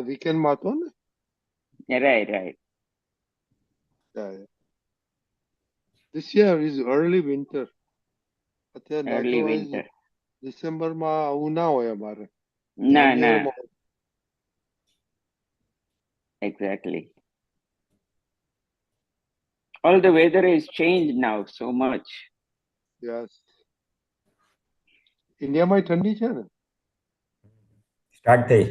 weekend માં હતો ને? Right. Yeah. This year is early winter. અત્યારે Early winter. ડિસેમ્બર માં આવું ના હોય અમારે. No. Exactly. All the weather is changed now so much. Yes. India માં ઠંડી છે ને? સ્ટાર્ટ થઈ.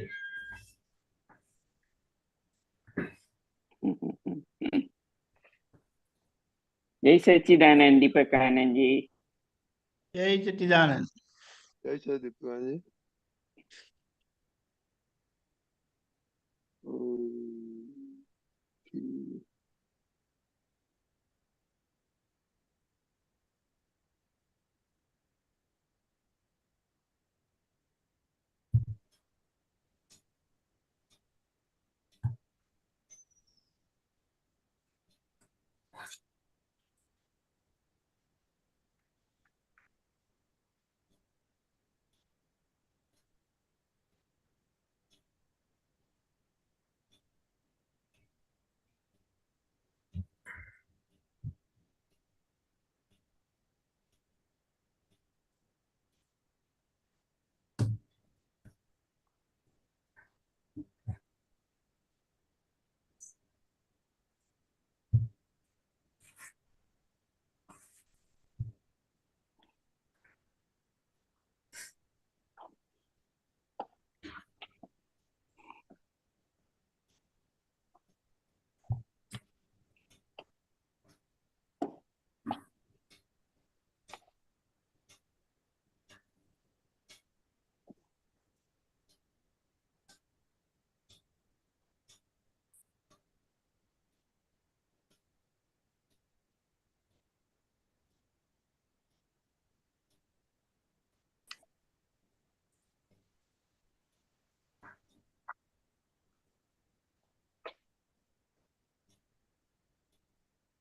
Jai Sachidanand, Deepakanandji. Jai Sachidanand. જય છે દીપકાજી.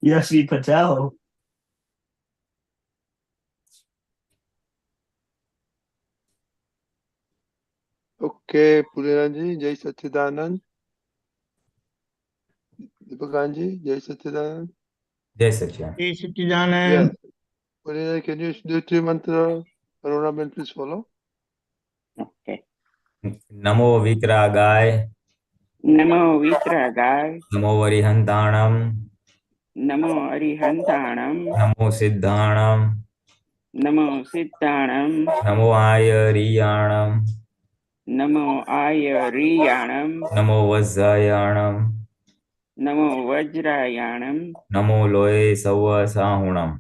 Yes, we Patel. Okay, Pulinanandji, Jai Sachidanand. Deepakanandji, Jai Sachidanand. જય સચિદાનંદ. Jai Sachidanand. Yes. Pulinanandji, can you do three mantra? Aruna, please follow. Okay. નમો વિતરાગાય. Namo Vitragay. નમો વરિહંતાણમ. Namo Arihantanam. નમો સિદ્ધાણમ. Namo Siddhanam. નમો આયરિયાણમ. Namo Ayariyanam. નમો વજ્જાયાણમ. Namo Vajrayanam. નમો લોય સવ સાહુણમ.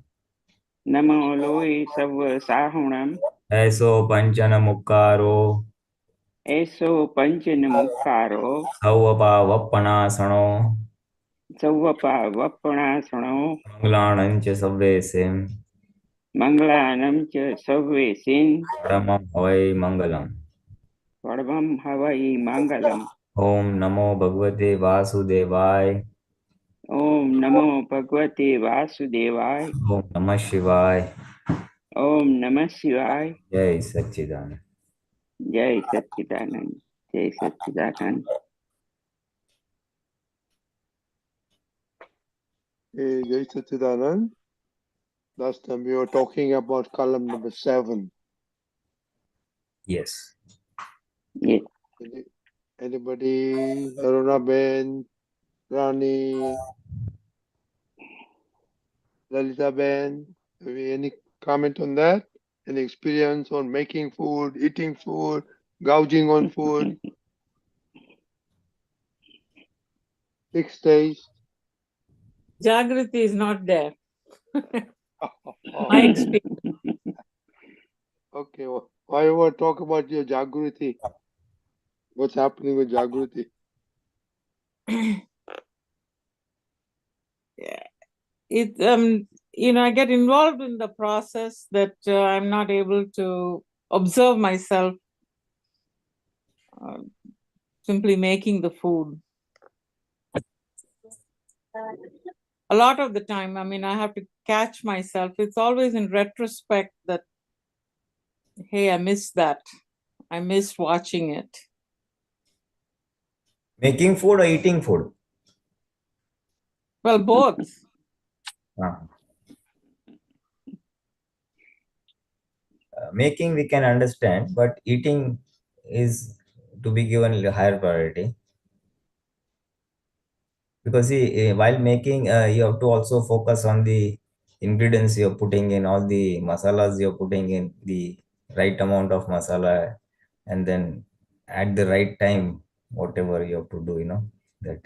Namo Loe Sava Sahunam. એસો પંચન મુક્કારો. Eso Panchanamukaro. સૌવપા વપનાસણો. Sauvapa Vapanasano. મંગલાણંચ સવ્વેસે. Manglanam Cha Savesin. પરમં હવૈ મંગલમ. Parvam Havai Mangalam. ઓમ નમો ભગવતે વાસુદેવાય. Om Namo Bhagavate Vasudevaya. ઓમ નમઃ શિવાય. Om Namah Shivaya. જય Sachchidanand. Jai Sachidanand. Jai Sachidanand. Hey, Jai Sachidanand. Last time we were talking about column number 7. Yes. Yes. Anybody? Aruna Ben, Rani, Lalita Ben, any comment on that? Any experience on making food, eating food, gouging on food? 6 days. Jagruti is not there. My experience. Okay, why you want to talk about your Jagruti? What's happening with Jagruti? It I get involved in the process that I'm not able to observe myself simply making the food. A lot of the time, I have to catch myself. It's always in retrospect that, hey, I missed that. I missed watching it. Making food or eating food? Well, both. Ah. Making we can understand, but eating is to be given a higher priority. Because see, while making, you have to also focus on the ingredients you're putting in, all the masalas you're putting in, the right amount of masala, and then at the right time, whatever you have to do, that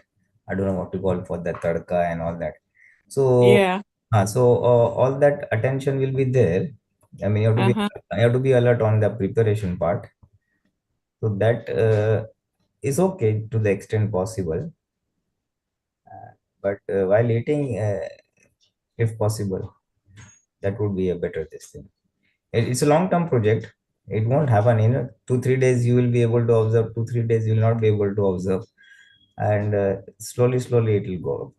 I don't know what to call for that tadka and all that. So, Yeah. all that attention will be there. I mean, Uh-huh. you have to be alert on the preparation part. So that is okay to the extent possible. But while eating, if possible, that would be a better this thing. It's a long-term project. It won't happen in 2-3 days. You will be able to observe. 2-3 days you will not be able to observe, and slowly, slowly it will go up.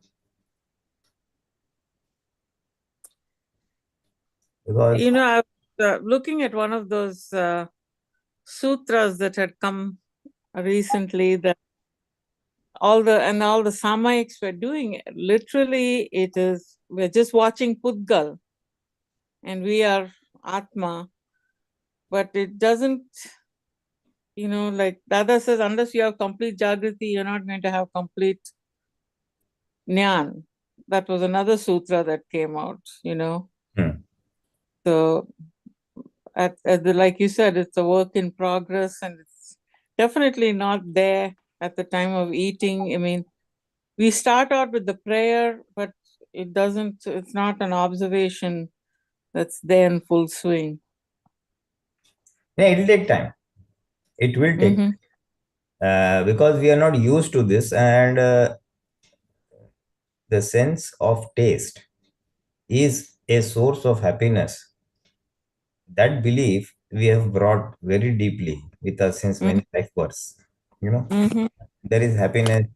Because I was looking at one of those sutras that had come recently, that all the Samaiks were doing. Literally, we're just watching Pudgal, and we are Atma, but it doesn't, like Dada says, unless you have complete Jagruti, you're not going to have complete Nyan. That was another sutra that came out, So, like you said, it's a work in progress, and it's definitely not there at the time of eating. I mean, we start out with the prayer, but it's not an observation that's there in full swing. yeah, it will take time. It will take because we are not used to this, and the sense of taste is a source of happiness. That belief we have brought very deeply with us since many life births. There is happiness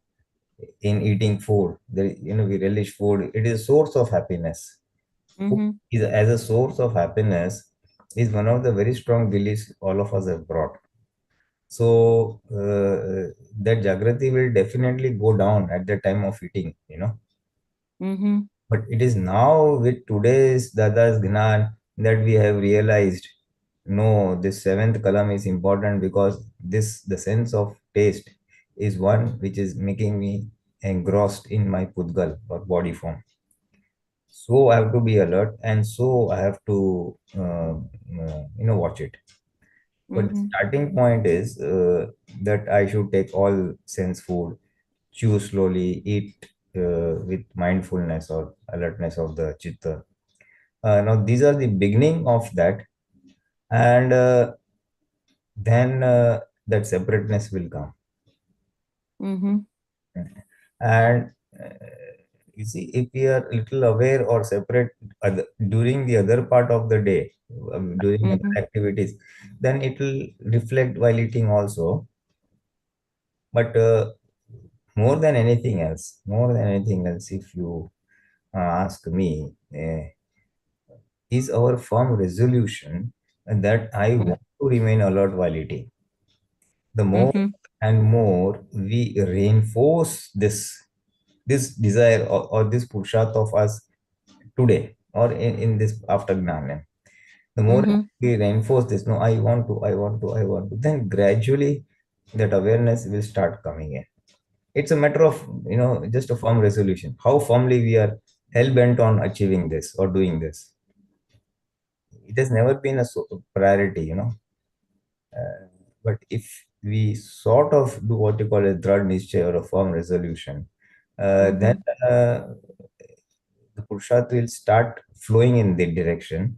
in eating food. We relish food. It is a source of happiness. Food is as a source of happiness is one of the very strong beliefs all of us have brought. So that Jagruti will definitely go down at the time of eating. But it is now with today's Dada's Gnan that we have realized, no, this seventh Kalam is important because the sense of taste is one which is making me engrossed in my Pudgal or body form. So I have to be alert, and so I have to, watch it. But the starting point is that I should take all sense food, chew slowly, eat with mindfulness or alertness of the chitta. Now, these are the beginning of that, and then that separateness will come. And you see, if we are a little aware or separate during the other part of the day, during other activities, then it will reflect while eating also. But more than anything else, if you ask me, is our firm resolution that I want to remain alert while eating. The more and more we reinforce this desire or this pushat of us today or in this after Gnana, the more we reinforce this, no, I want to, then gradually that awareness will start coming in. It's a matter of, just a firm resolution. How firmly we are hell bent on achieving this or doing this. It has never been a priority. But if we sort of do what you call a drad nischay or a firm resolution, then the Purushat will start flowing in that direction.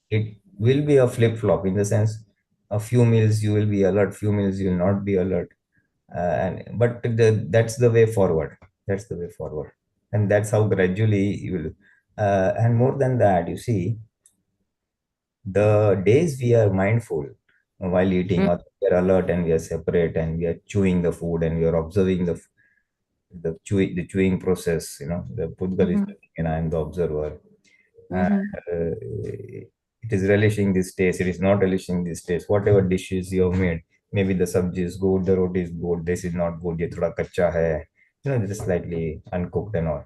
It will be a flip flop in the sense a few meals you will be alert, few meals you will not be alert. But that's the way forward. That's the way forward. And that's how gradually you will. And more than that, you see, the days we are mindful while eating, or we are alert and we are separate and we are chewing the food and we are observing the chewing process, the Pudgal is chewing and I am the observer. It is relishing this taste, it is not relishing this taste, whatever dishes you have made, maybe the sabji is good, the roti is good, this is not good, ye thoda kacha hai, just slightly uncooked and all.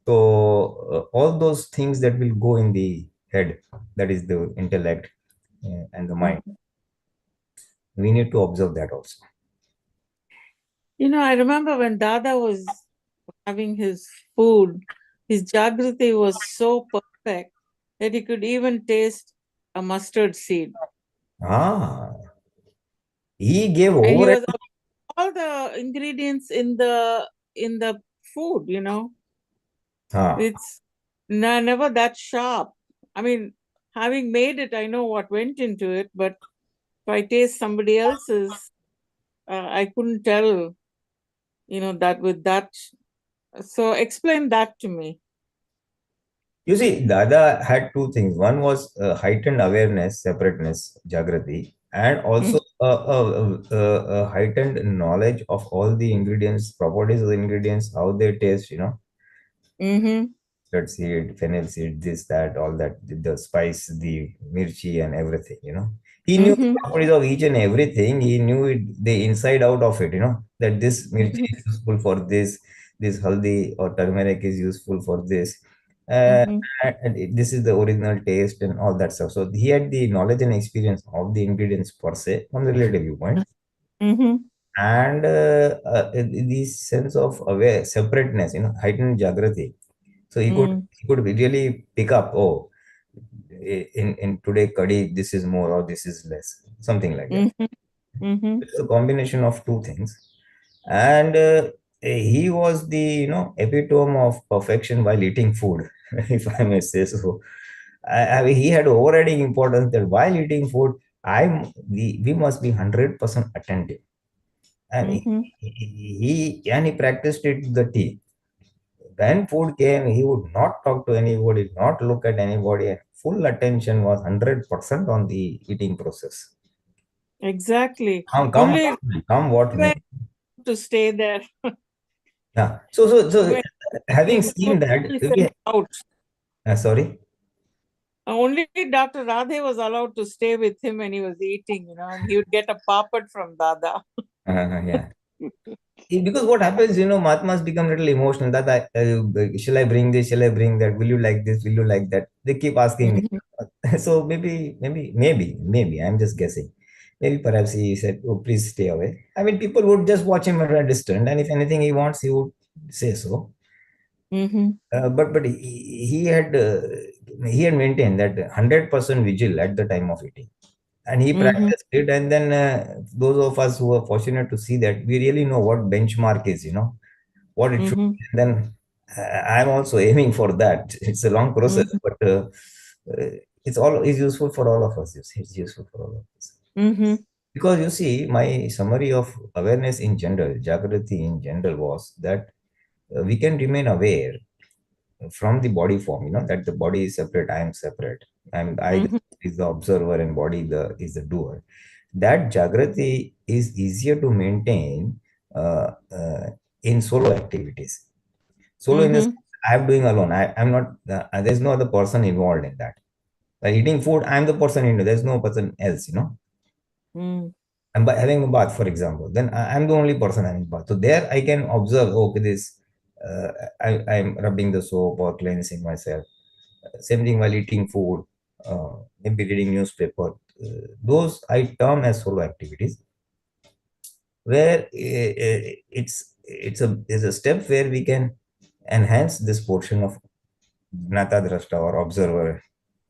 So all those things that will go in the head, that is the intellect and the mind. We need to observe that also. I remember when Dada was having his food, his Jagruti was so perfect that he could even taste a mustard seed. Ah, he gave And he over. was all the ingredients in the food, It's never that sharp. I mean, having made it, I know what went into it, but if I taste somebody else's, I couldn't tell, that with that. So explain that to me. You see, Dada had two things. One was heightened awareness, separateness, Jagruti, and also a heightened knowledge of all the ingredients, properties of the ingredients, how they taste, Mm-hmm. mustard seed, fennel seed, this, that, all that, the spice, the mirchi, and everything, He knew the Mm-hmm. properties of each and everything. He knew it, the inside out of it, that this mirchi Mm-hmm. is useful for this haldi or turmeric is useful for this. Uh, Mm-hmm. this is the original taste and all that stuff. So he had the knowledge and experience of the ingredients per se from the relative viewpoint, Mm-hmm. and this sense of aware separateness, heightened Jagrati. So he could really pick up, oh, in today curry this is more or this is less, something like that. Mm-hmm. Mm-hmm. It's a combination of two things, and he was the epitome of perfection while eating food, if I may say so. He had overriding importance that while eating food, we must be 100% attentive, and Mm-hmm. he practiced it to the T. When food came, he would not talk to anybody, not look at anybody, and full attention was 100% on the eating process. Exactly. Come Only what may, come what may. to stay there. Yeah. So When having he seen that, he sent out. sorry. Only Dr. Radhe was allowed to stay with him when he was eating, and he would get a papad from Dada. Yeah. Because what happens, Mahatmas become a little emotional. That shall I bring this? Shall I bring that? Will you like this? Will you like that? They keep asking me. Mm-hmm. So maybe I'm just guessing. Maybe perhaps he said, "Oh, please stay away." I mean, people would just watch him at a distance, and if anything he wants, he would say so. Mm-hmm. But he had maintained that 100% vigil at the time of eating, and he Mm-hmm. practiced it. And then those of us who are fortunate to see that, we really know what benchmark is, what it should Mm-hmm. be. And then I'm also aiming for that. It's a long process, Mm-hmm. but it's useful for all of us. It's useful for all of us. Mm-hmm. Because you see, my summary of awareness in general, Jagrati in general, was that we can remain aware from the body form, that the body is separate, I am separate, and I Mm-hmm. is the observer and body is the doer. That Jagrati is easier to maintain in solo activities. Solo in this, Mm-hmm. I'm doing alone. I'm not, there's no other person involved in that. By eating food, I'm the person in it. There's no person else, Mm. And by having a bath, for example, then I'm the only person having bath. So there I can observe, okay, I'm rubbing the soap or cleansing myself. Same thing while eating food, maybe reading newspaper. Those I term as solo activities, where it's a step where we can enhance this portion of Gnata Drashta or observer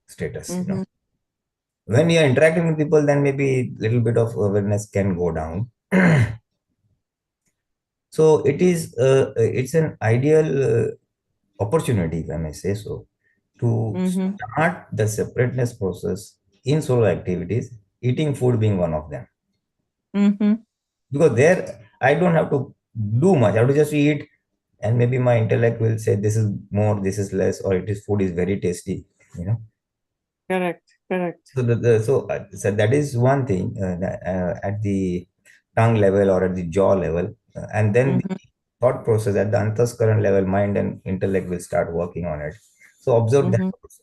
status. Mm-hmm. When you're interacting with people, then maybe little bit of awareness can go down. So it's an ideal opportunity, if I may say so, to Mm-hmm. start the separateness process in solo activities, eating food being one of them. Mm-hmm. Because there I don't have to do much. I have to just eat, and maybe my intellect will say this is more, this is less, or food is very tasty. Correct. So that is one thing at the tongue level or at the jaw level, and then the Mm-hmm. thought process at the antaskaran level, mind and intellect will start working on it. So observe that Mm-hmm. also.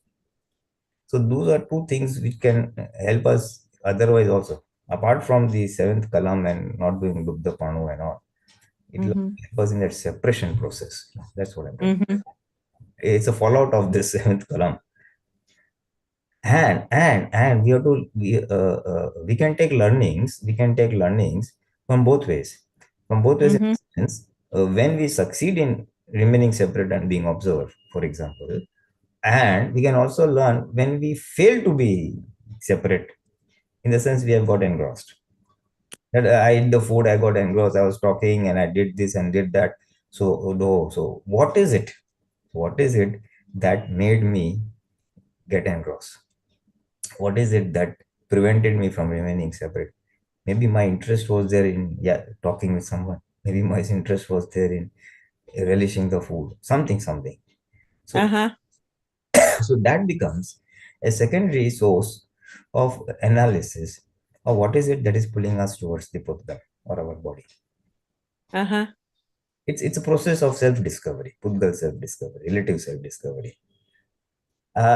So those are two things which can help us otherwise also. apart from the seventh Kalam and not doing Dubda Panu and all, it will Mm-hmm. help us in that separation process. That's what I'm telling. Mm-hmm. It's a fallout of this seventh Kalam. And we can take learnings from both ways. From both ways in Mm-hmm. the sense, when we succeed in remaining separate and being observed, for example, and we can also learn when we fail to be separate, in the sense we have got engrossed. That I ate the food, I got engrossed, I was talking and I did this and did that. So no, so what is it? What is it that made me get engrossed? What is it that prevented me from remaining separate? Maybe my interest was there in, yeah, talking with someone. Maybe my interest was there in relishing the food, something. So Uh-huh. so that becomes a secondary source of analysis of what is it that is pulling us towards the Pudgal or our body. Uh-huh. It's a process of self-discovery, Pudgal self-discovery, relative self-discovery.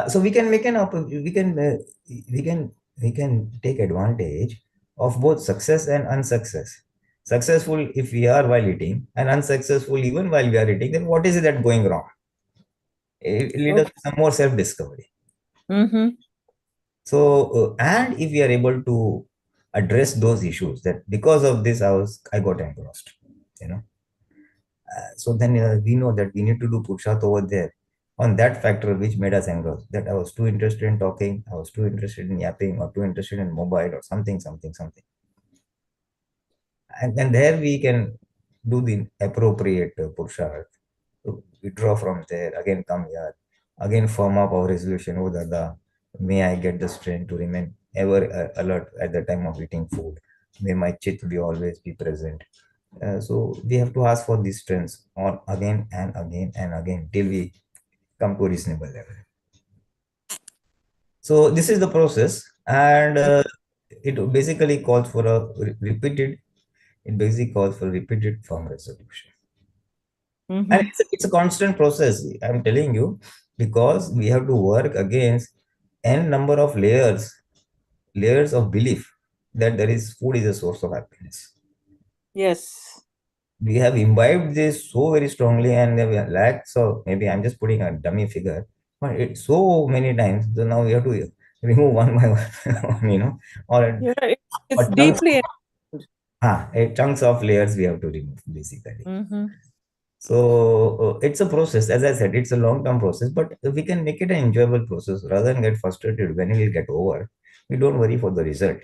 So we can make an we can we can take advantage of both success and unsuccess. Successful if we are while eating, and unsuccessful even while we are eating, then what is it that going wrong? It lead us Okay. to some more self-discovery. Mm-hmm. So and if we are able to address those issues, that because of this I got engrossed, you know. So then we know that we need to do purshat over there on that factor which made us engrossed. That I was too interested in talking, I was too interested in yapping, or too interested in mobile, or something. And then there we can do the appropriate purshat. So withdraw from there, again come here, again firm up our resolution. Oh, Dada, may I get the strength to remain ever alert at the time of eating food. May my chit be always be present. So we have to ask for these strengths or again and again and again till we come to a reasonable level. So this is the process, and it basically calls for a repeated. It basically calls for repeated firm resolution, Mm-hmm. and it's a constant process. I'm telling you, because we have to work against n number of layers of belief that there is food is a source of happiness. Yes. We have imbibed this so very strongly, and we have lakhs of, maybe I'm just putting a dummy figure, but it's so many times. So now we have to remove one by one, Yeah, it's or chunks, deeply. chunks of layers we have to remove basically. Mm-hmm. So it's a process, as I said, it's a long-term process, but we can make it an enjoyable process rather than get frustrated when it will get over. We don't worry for the result.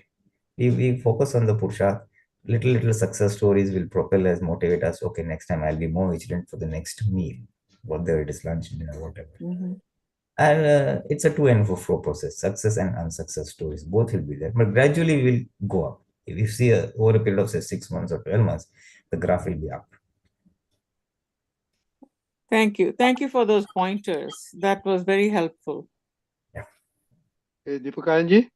We focus on the Purusha. Little success stories will propel us, motivate us. Okay, next time I'll be more vigilant for the next meal, whether it is lunch, dinner, whatever. Mm-hmm. And it's a to and fro process. Success and unsuccess stories both will be there, but gradually will go up. If you see over a period of say 6 months or 12 months, the graph will be up. Thank you. Thank you for those pointers. That was very helpful. Yeah. Hey, Deepakanandji?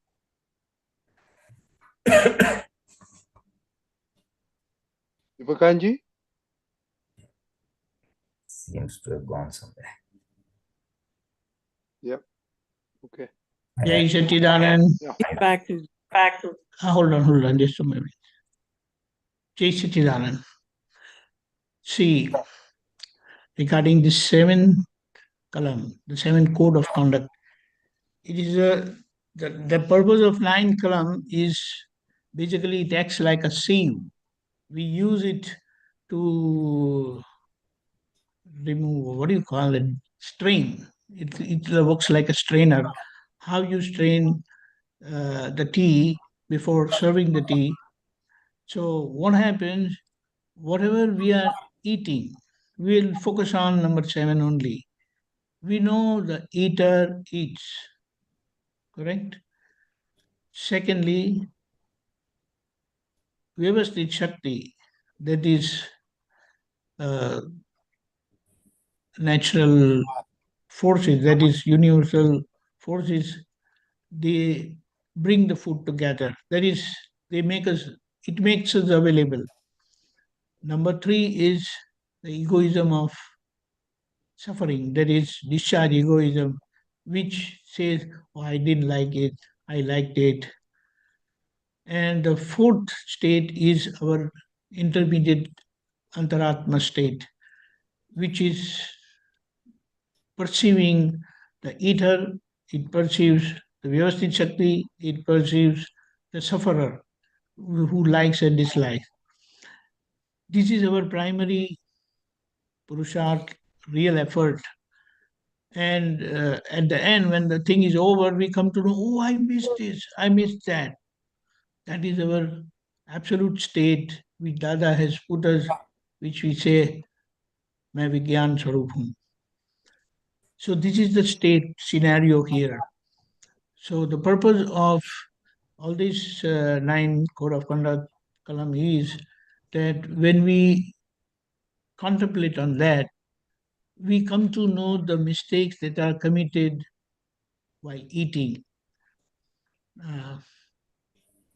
Deepakanandji? Seems to have gone somewhere. Yep. Okay. Jai Satchidanand. Yeah. Back to Hold on, just a minute. Jai Satchidanand. See, regarding the seventh Kalam, the seventh code of conduct, it is the purpose of ninth Kalam is basically it acts like a sieve. We use it to remove, what do you call it, strain. It works like a strainer. How you strain the tea before serving the tea. So what happens, whatever we are eating, we'll focus on number 7 only. We know the eater eats, correct? Secondly, Vyavasthit Shakti, that is natural forces, that is universal forces, they bring the food together. That is, it makes us available. Number 3 is the egoism of suffering, that is discharge egoism, which says, oh, I didn't like it, I liked it. And the fourth state is our intermediate antaratma state, which is perceiving the ether, it perceives the Vyavasthit Shakti, it perceives the sufferer who likes and dislikes. This is our primary Purusharth, real effort. And at the end, when the thing is over, we come to know, oh, I missed this, I missed that. That is our absolute state which Dada has put us, which we say, Main Vigyan Swarup Hoon. So this is the state scenario here. So the purpose of all these 9 code of conduct Kalam is that when we contemplate on that, we come to know the mistakes that are committed while eating.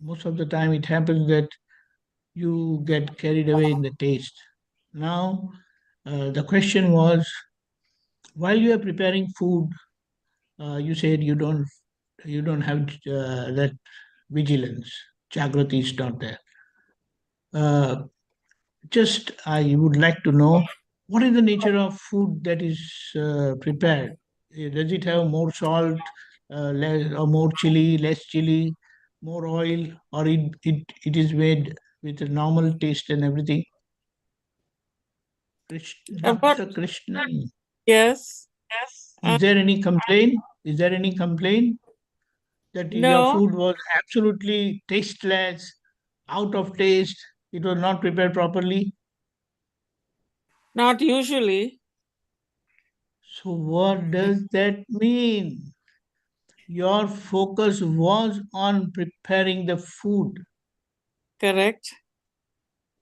Most of the time it happens that you get carried away in the taste. Now, the question was, while you are preparing food, you said you don't have that vigilance. Jagruti is not there. Just I would like to know, what is the nature of food that is prepared? Does it have more salt, less, or more chili, less chili, more oil, or it is made with a normal taste and everything? Dr. Krishnan, Yes. is there any complaint? Is there any complaint that your No, food was absolutely tasteless, out of taste, it was not prepared properly? not usually. So what does that mean? Your focus was on preparing the food. Correct.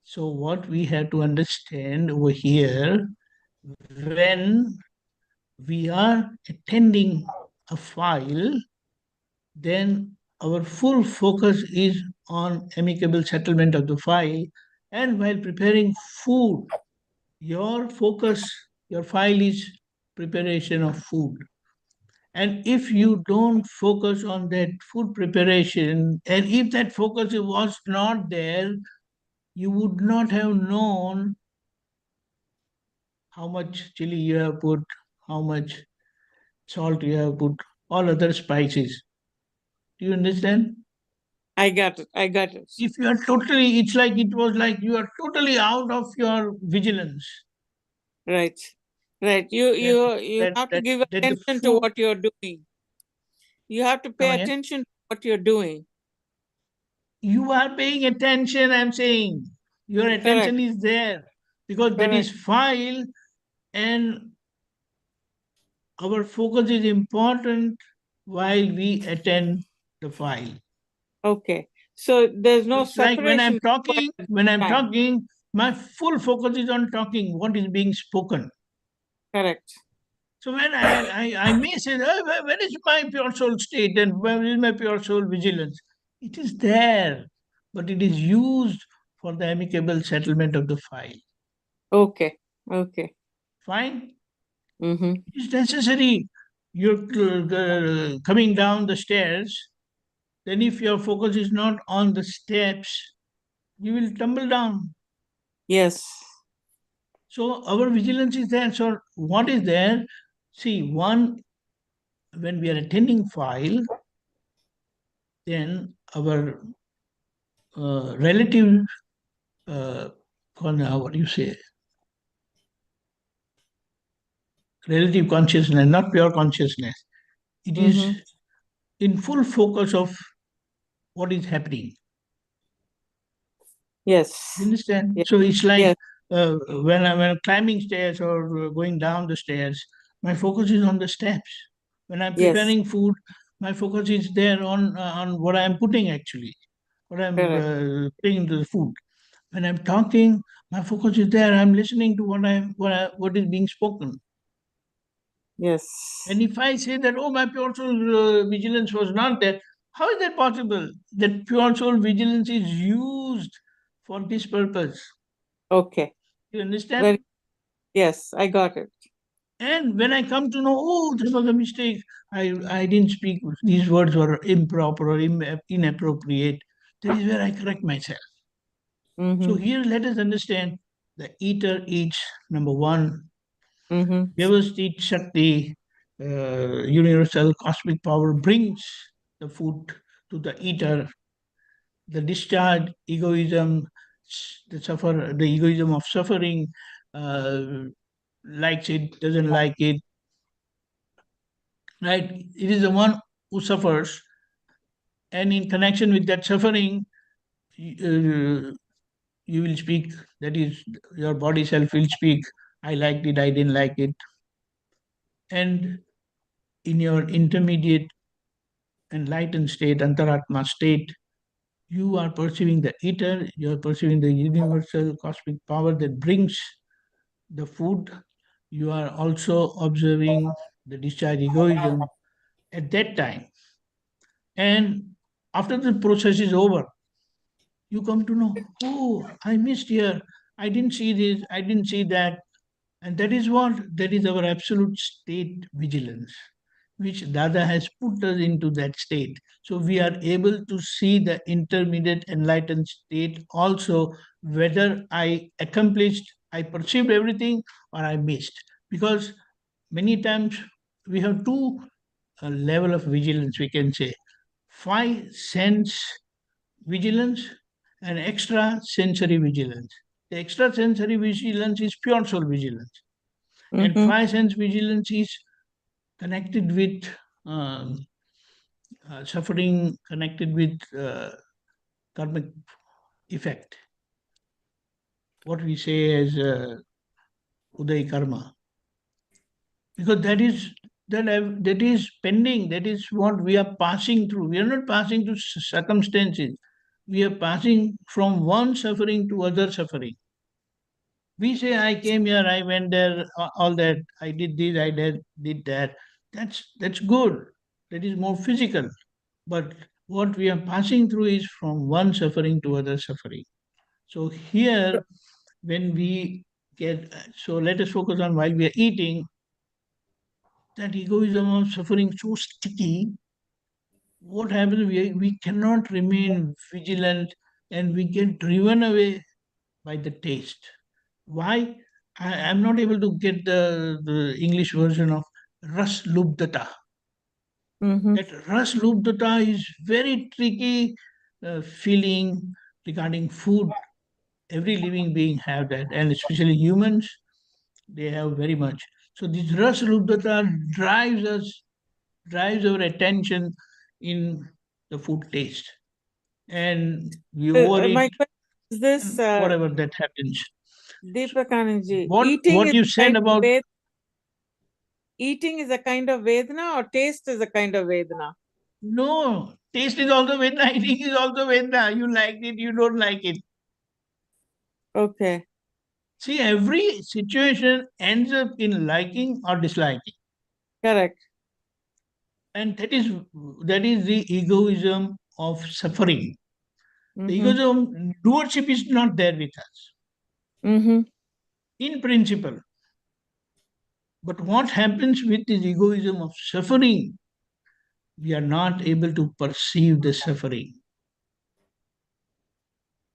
So what we have to understand over here, when we are attending a file, then our full focus is on amicable settlement of the file. And while preparing food, your focus, your file is preparation of food. And if you don't focus on that food preparation, and if that focus was not there, you would not have known how much chili you have put, how much salt you have put, all other spices. Do you understand? I got it. I got it. If you are totally, it's like it was like you are totally out of your vigilance. Right. Right. You have to give attention to what you're doing. You have to pay attention to what you're doing. You are paying attention, I'm saying. Your attention is there because that is file, and our focus is important while we attend the file. Okay. So there's no It's like when I'm separation. talking, my full focus is on talking, what is being spoken. Correct. So when I may say, oh, where is my pure soul state and where is my pure soul vigilance? It is there, but it is used for the amicable settlement of the file. Okay. Okay. Fine? Mm-hmm. It is necessary. You're coming down the stairs, then if your focus is not on the steps, you will tumble down. Yes. So our vigilance is there. So what is there? See, one, when we are attending file, then our relative, what do you say? Relative consciousness, not pure consciousness. It is in full focus of what is happening. Yes. You understand? Yes. So it's like Yes. when I'm climbing stairs or going down the stairs, my focus is on the steps. When I'm preparing food, my focus is there on what I'm putting actually, what I'm putting into the food. When I'm talking, my focus is there. I'm listening to what is being spoken. Yes. And if I say that, oh, my pure soul vigilance was not there, how is that possible? That pure soul vigilance is used for this purpose. Okay. You understand? Yes, I got it. And when I come to know, oh, this was a mistake, I didn't speak, these words were improper or inappropriate, That is where I correct myself. Mm-hmm. So here let us understand the eater eats, number one, Mm-hmm. Vyavasthit Shakti, universal cosmic power brings the food to the eater. The discharge, egoism, the egoism of suffering, likes it, doesn't like it, right? It is the one who suffers, and in connection with that suffering, you will speak, that is, your body self will speak, I liked it, I didn't like it. And in your intermediate enlightened state, antaratma state, you are perceiving the ether, you are perceiving the universal cosmic power that brings the food. You are also observing the discharge egoism at that time. And after the process is over, you come to know, oh, I missed here, I didn't see this, I didn't see that. And that is what? That is our absolute state vigilance, which Dada has put us into that state. So we are able to see the intermediate enlightened state also, whether I accomplished, I perceived everything, or I missed. Because many times we have two level of vigilance, we can say. Five sense vigilance and extra sensory vigilance. The extra sensory vigilance is pure soul vigilance, and Mm-hmm. five sense vigilance is connected with suffering, connected with karmic effect. What we say as uday karma, because that is pending. That is what we are passing through. We are not passing through circumstances. We are passing from one suffering to other suffering. We say, I came here, I went there, all that, I did this, I did that. That's good. That is more physical. But what we are passing through is from one suffering to other suffering. So here, when we get, so let us focus on while we are eating, that egoism of suffering so sticky. What happens? We cannot remain vigilant, and we get driven away by the taste. Why? I'm not able to get the English version of ras lubdata. Mm-hmm. That ras lubdata is very tricky feeling regarding food. Every living being have that, and especially humans, they have very much. So this ras lubdata drives our attention in the food taste, and we overeat, My question is this, and whatever that happens. Deepakanandji, What you said about eating is a kind of Vedana, or taste is a kind of Vedana? no, taste is also Vedna, eating is also Vedna. You like it, you don't like it. Okay. See, every situation ends up in liking or disliking. Correct. And that is the egoism of suffering. The Mm-hmm. egoism, doership is not there with us, Mm-hmm. in principle. But what happens with this egoism of suffering? We are not able to perceive the suffering.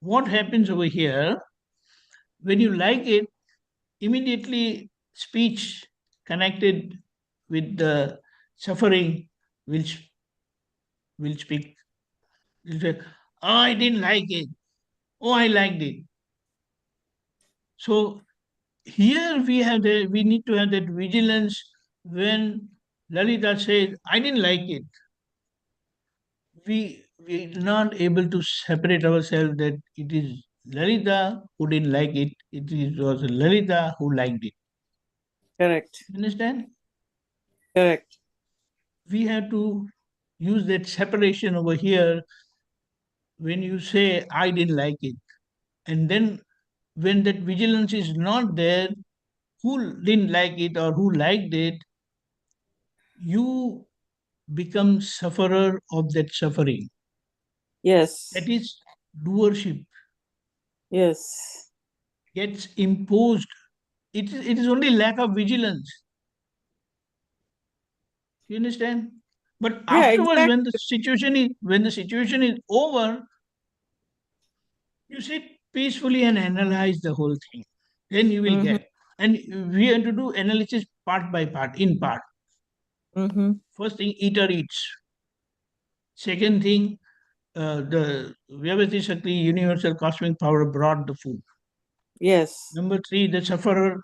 What happens over here? When you like it, immediately speech connected with the suffering will speak. Will say, oh, I didn't like it. Oh, I liked it. So here we need to have that vigilance when Lalita says, I didn't like it. We're not able to separate ourselves that it is Lalita who didn't like it. Was Lalita who liked it. Correct. You understand? Correct. We have to use that separation over here when you say, I didn't like it. And then when that vigilance is not there, who didn't like it or who liked it, you become sufferer of that suffering. Yes. That is doership Yes. gets imposed. It is only lack of vigilance. You understand? But Yeah, afterwards, exactly. when the situation is over, You sit peacefully and analyze the whole thing. Then you will get. And we have to do analysis part by part, in part. First thing, eater eats. Second thing, the Vyavasti Shakti, universal cosmic power, brought the food. Yes. Number three, the sufferer,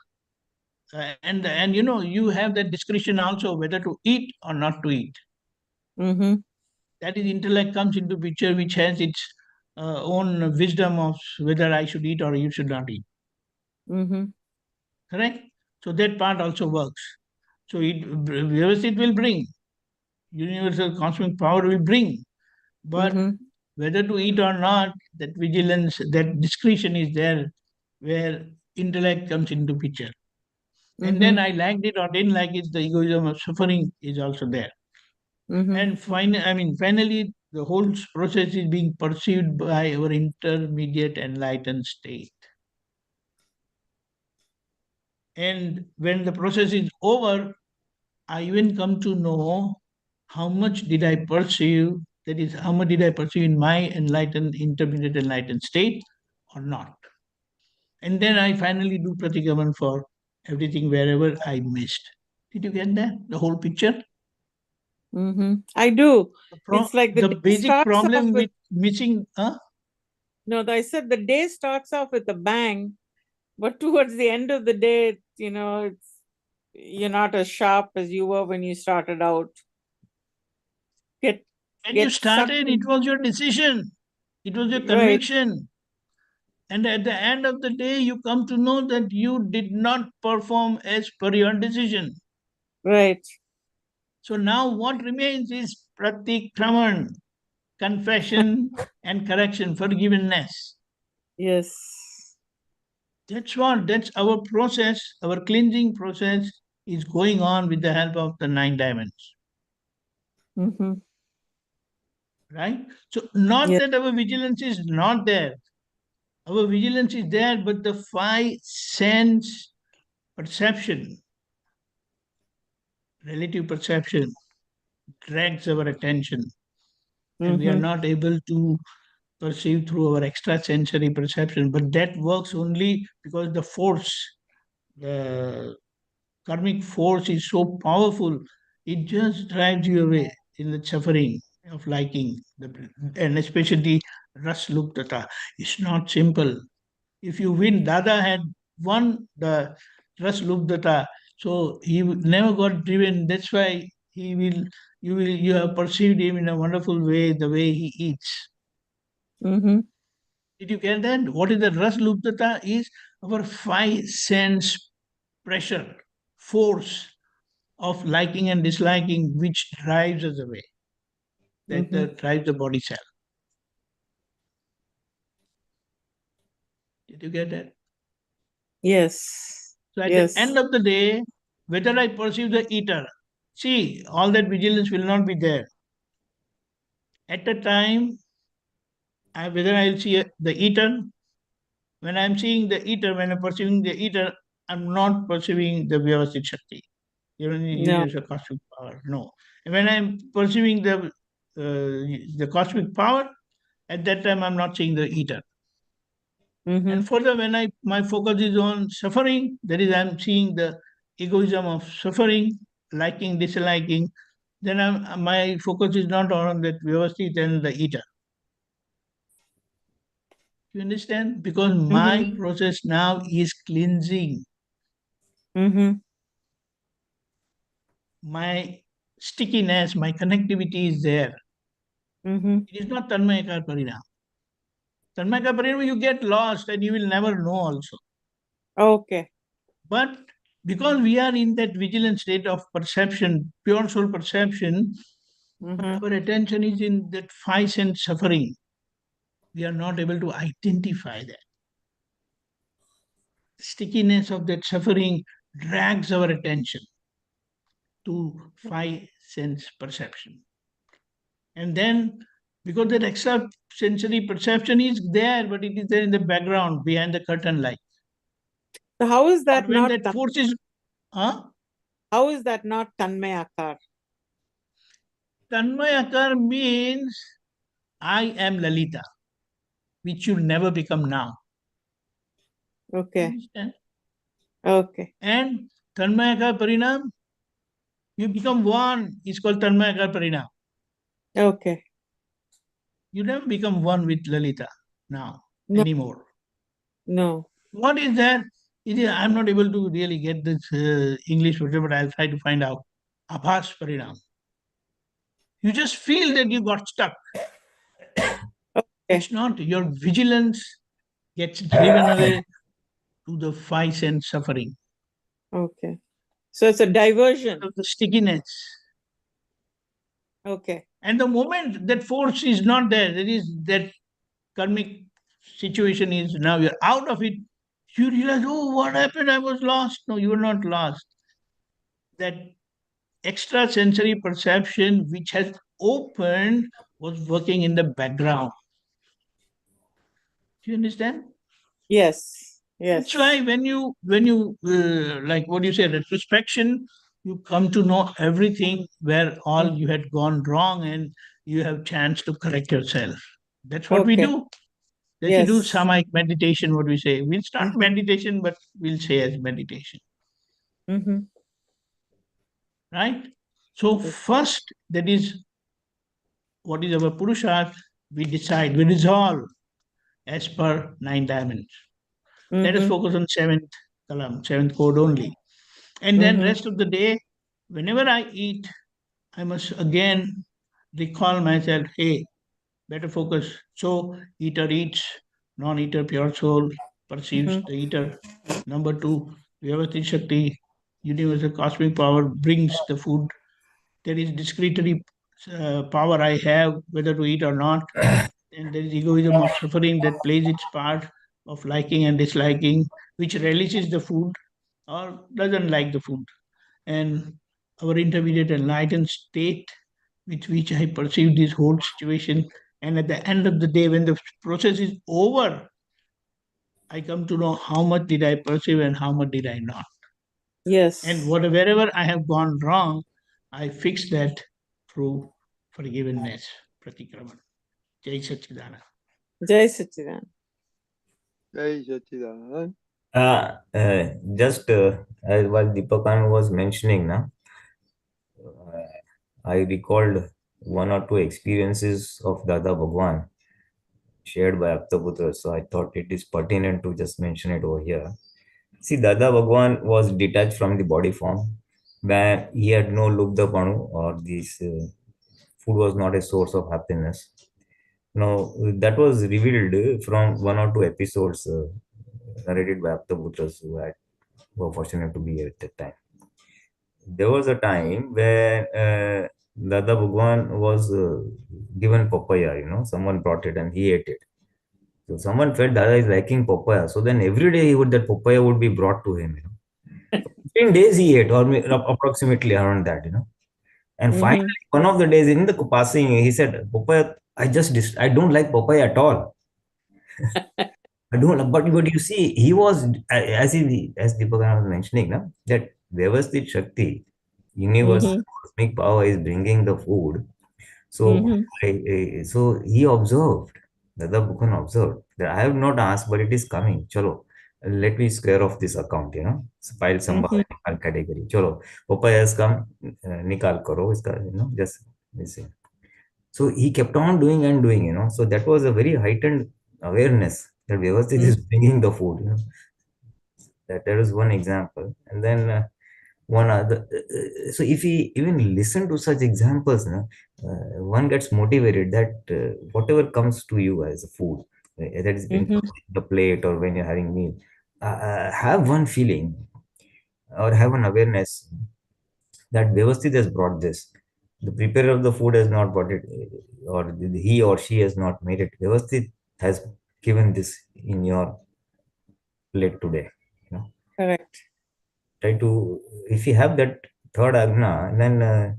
and you have that discretion also whether to eat or not to eat. That is, intellect comes into picture, which has its own wisdom of whether I should eat or you should not eat. Correct? So that part also works. So it will bring, universal cosmic power will bring, but whether to eat or not, that vigilance, that discretion is there, where intellect comes into picture. And then I liked it or didn't like it, the egoism of suffering is also there. And finally, the whole process is being perceived by our intermediate enlightened state. And when the process is over, I even come to know how much did I perceive, that is, how much did I perceive in my enlightened, intermediate enlightened state or not. And then I finally do pratikraman for everything wherever I missed. Did you get that? The whole picture? I do. It's like The day basic starts off problem with with missing, no, I said the day starts off with a bang, but towards the end of the day, you're not as sharp as you were when you started out. when you Get sucked started, in. it was your decision. It was your Right. conviction. And at the end of the day, you come to know that you did not perform as per your decision. Right. So now what remains is pratikraman, confession and correction, forgiveness. Yes. That's our process, our cleansing process is going on with the help of the 9 diamonds. Right? So not Yes. that our vigilance is not there. Our vigilance is there, but the 5 sense perception, relative perception, drags our attention. And we are not able to perceive through our extrasensory perception. But that works only because the force, the karmic force is so powerful, it just drives you away in the suffering of liking, and especially Ras Luptata. It's not simple. If you win, Dada had won the Ras Luptata, so he never got driven. That's why you have perceived him in a wonderful way, the way he eats. Did you get that? What is the Ras Luptata? Is our 5 sense pressure, force of liking and disliking, which drives us away, that drives the body cell. Did you get that? Yes. So at Yes. the end of the day, whether I perceive the eater, see, all that vigilance will not be there. At the time, whether I'll see the eater, when I'm seeing the eater, when I'm perceiving the eater, I'm not perceiving the Vyavastit Shakti. Universal cosmic power. No. When I'm perceiving the cosmic power, at that time I'm not seeing the eater. And further, when my focus is on suffering, that is, I'm seeing the egoism of suffering, liking, disliking, then my focus is not on that Vyavastit and the eater. You understand? Because my process now is cleansing. My stickiness, my connectivity is there. It is not Tanmayakar Parinam. Tanmayakar Parinam, you get lost and you will never know also. Okay. But because we are in that vigilant state of perception, pure soul perception, but our attention is in that 5 sense suffering. We are not able to identify that. Stickiness of that suffering drags our attention to 5 sense perception. And then, because that extra sensory perception is there, but it is there in the background, behind the curtain light. So how is that But when not that force is, how is that not Tanmayakar? Tanmayakar means I am Lalita. which you'll never become now. Okay. Understand? Okay. And Tanmayakar Parinam, you become one, is called Tanmayakar Parinam. Okay. You never become one with Lalita now No. anymore. No. What is that? I'm not able to really get this English word, but I'll try to find out. Abhas Parinam. You just feel that you got stuck. Okay. It's not. Your vigilance gets driven away to the five sense suffering. Okay. So it's a diversion. Of the stickiness. Okay. And the moment that force is not there, there is that karmic situation is now you're out of it, you realize, oh, what happened? I was lost. No, you were not lost. That extrasensory perception which has opened was working in the background. Do you understand? Yes. Yes. That's why when you like what you say, retrospection, you come to know everything where all you had gone wrong and you have chance to correct yourself. That's what we Okay. do. That you do Yes. samayik meditation, what we say. We'll start Mhm. meditation, but we'll say as meditation. Mm-hmm. Right? So first, that is what is our purusharth, we decide, we resolve as per 9 diamonds. Let us Mm-hmm. focus on 7th Kalam, 7th code only. And then Mhm. rest of the day, whenever I eat, I must again recall myself, hey, better focus. So eater eats, non-eater pure soul perceives Mhm. the eater. Number 2, Vyavati Shakti, universal cosmic power brings the food. There is discretory power I have whether to eat or not. And there is egoism of suffering that plays its part of liking and disliking, which relishes the food or doesn't like the food. And our intermediate enlightened state with which I perceive this whole situation. And at the end of the day, when the process is over, I come to know how much did I perceive and how much did I not. Yes. And wherever I have gone wrong, I fix that through forgiveness. Pratikraman. Jai Satchidanand. Jai Sachidan. Jai Sachidanand. Just as while Deepakanand was mentioning, now I recalled one or two experiences of Dada Bhagwan shared by Aptaputra, so I thought it is pertinent to just mention it over here. See, Dada Bhagwan was detached from the body form, where he had no lubdha panu, or this food was not a source of happiness. Now, that was revealed from one or two episodes narrated by Aptabhutras who were fortunate to be here at that time. There was a time where Dada Bhagwan was given papaya, someone brought it and he ate it. So someone felt Dada is liking papaya. So then every day that papaya would be brought to him. 15 days he ate, or approximately around that. And finally, Mhm. one of the days in the passing, he said, papaya, I don't like papaya at all. I don't, but you see, he was, as Deepakanand was mentioning, no, that Vyavasthit Shakti, universal Mhm. cosmic power is bringing the food. So, Mhm. so he observed, Dada Bhagwan observed that I have not asked, but it is coming. Chalo, let me square off this account. File sambhal Mhm. nikal category. Chalo, papaya has come, nikal karo, iska, just listen. So he kept on doing and doing. So that was a very heightened awareness that Vyavasthit Mhm. is bringing the food. That is one example. And then one other. So if we even listen to such examples, one gets motivated that whatever comes to you as a food, that is in Mhm. the plate or when you're having meal, have one feeling or have an awareness that Vyavasthit has brought this. The preparer of the food has not brought it, or he or she has not made it. Vyavasthit has given this in your plate today. You know, Correct. try to, if you have that third agna, then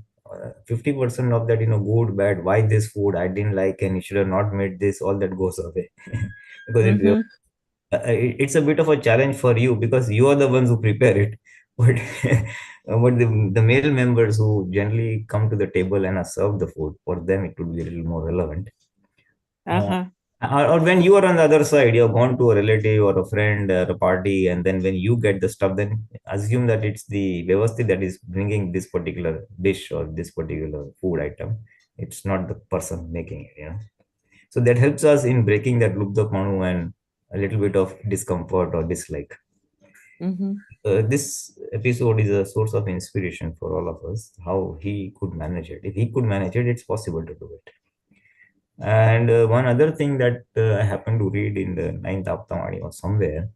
50% of that, good, bad, why this food I didn't like and you should have not made this, all that goes away. Because Mhm. it's a bit of a challenge for you because you are the ones who prepare it. But but the male members who generally come to the table and are served the food, for them it would be a little more relevant. Uh, Uh-huh. Or when you are on the other side, you have gone to a relative or a friend or a party, and then when you get the stuff, then assume that it's the Vyavasthi that is bringing this particular dish or this particular food item. It's not the person making it, So that helps us in breaking that Lubdha Panu and a little bit of discomfort or dislike. Mm-hmm. This episode is a source of inspiration for all of us, how he could manage it. If he could manage it, it's possible to do it. And one other thing that I happened to read in the ninth Aptamani or somewhere,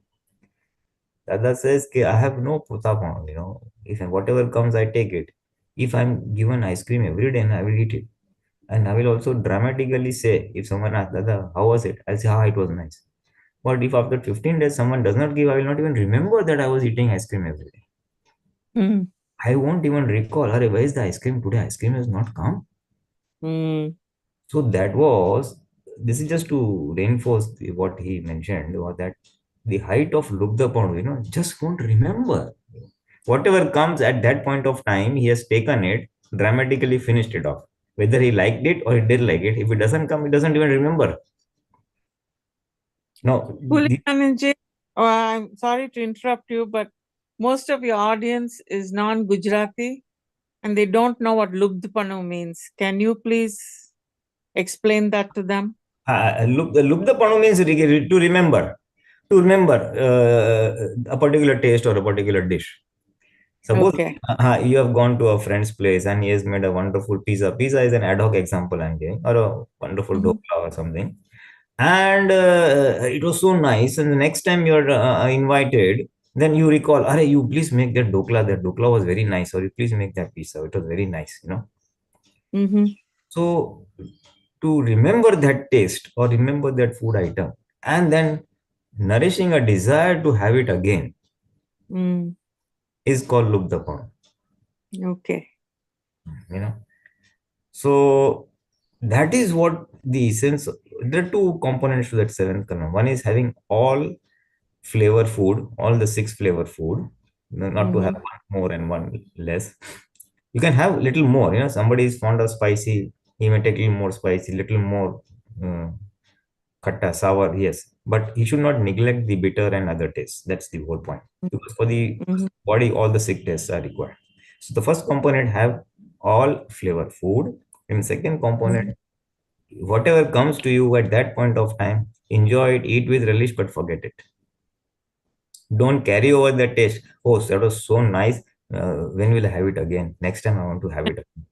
Dada says, I have no putapon, if whatever comes, I take it. If I'm given ice cream every day, and I will eat it. And I will also dramatically say, if someone asks, Dada, how was it? I'll say, it was nice. But if after 15 days someone does not give, I will not even remember that I was eating ice cream every day. Mm. I won't even recall, where is the ice cream today? Ice cream has not come. Mm. So this is just to reinforce what he mentioned, was that the height of Lubdha Pond, just won't remember. Whatever comes at that point of time, he has taken it, dramatically finished it off. Whether he liked it or he didn't like it, if it doesn't come, he doesn't even remember. No, Pulinanandji, I'm sorry to interrupt you, but most of your audience is non-Gujarati and they don't know what Lubdhapanu means. Can you please explain that to them? Lubdha Panu means to remember. To remember a particular taste or a particular dish. Suppose Okay. you have gone to a friend's place and he has made a wonderful pizza. Pizza is an ad hoc example I'm giving, or a wonderful dokla or something. And it was so nice. And the next time you're invited, then you recall, you please make that dokla. That dokla was very nice. Or you please make that pizza. It was very nice, Mm-hmm. So to remember that taste or remember that food item and then nourishing a desire to have it again is called Lubdha. Okay. So that is what the essence. There are two components to that seventh Kalam. One is having all flavor food, all the 6 flavor food, not to have one more and one less. You can have little more. Somebody is fond of spicy, he may take a little more spicy, little more khatta, sour, yes. But he should not neglect the bitter and other tastes. That's the whole point. Because for the body, all the 6 tastes are required. So the first component have all flavor food. And second component, whatever comes to you at that point of time, enjoy it, eat with relish, but forget it. Don't carry over the taste. Oh, that was so nice. When will I have it again? Next time I want to have it again.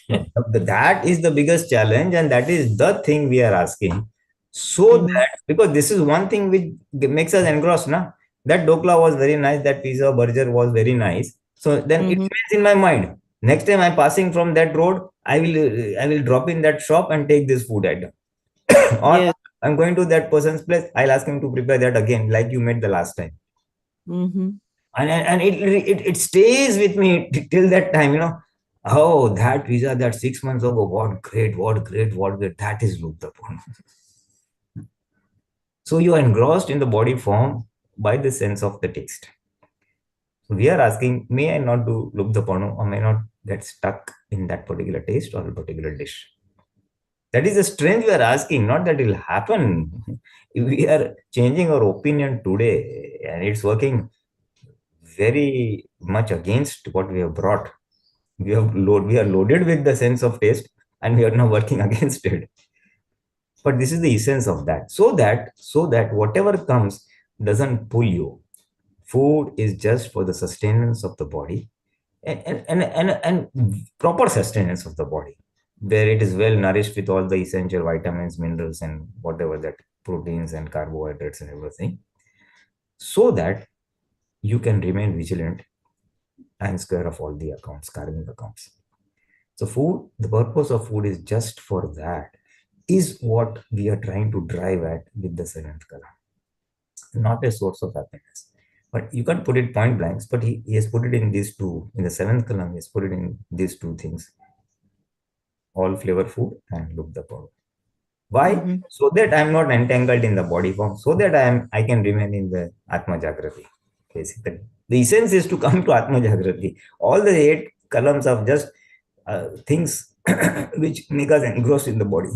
No, that is the biggest challenge, and that is the thing we are asking. So that, because this is one thing which makes us engrossed, na? That dokla was very nice, that pizza burger was very nice. So then it remains in my mind. Next time I'm passing from that road, I will drop in that shop and take this food item. Or Yes. I'm going to that person's place, I'll ask him to prepare that again, like you made the last time. And it stays with me till that time, Oh, that pizza that 6 months ago, what great, what great, what great. That is Lubdha Panu. So you are engrossed in the body form by the sense of the taste. So we are asking, may I not do Lubdha Panu, or may not get stuck in that particular taste or a particular dish? That is the strength we are asking, not that it will happen. We are changing our opinion today, and it's working very much against what we have brought. We are loaded with the sense of taste, and we are now working against it. But this is the essence of that. So that whatever comes doesn't pull you. Food is just for the sustenance of the body, and proper sustenance of the body, where it is well nourished with all the essential vitamins, minerals, and whatever that proteins and carbohydrates and everything, so that you can remain vigilant and square of all the accounts, karmic accounts. So food, the purpose of food is just for that, is what we are trying to drive at with the seventh Kalam. Not a source of happiness. But you can't put it point blanks, but he has put it in these two. In the seventh Kalam, he has put it in these two things. All flavor food and Lubdha Panu. Why? So that I'm not entangled in the body form, so that I can remain in the Atma Jagruti. Basically, the essence is to come to Atma Jagruti. All the 8 columns of just things which make us engrossed in the body.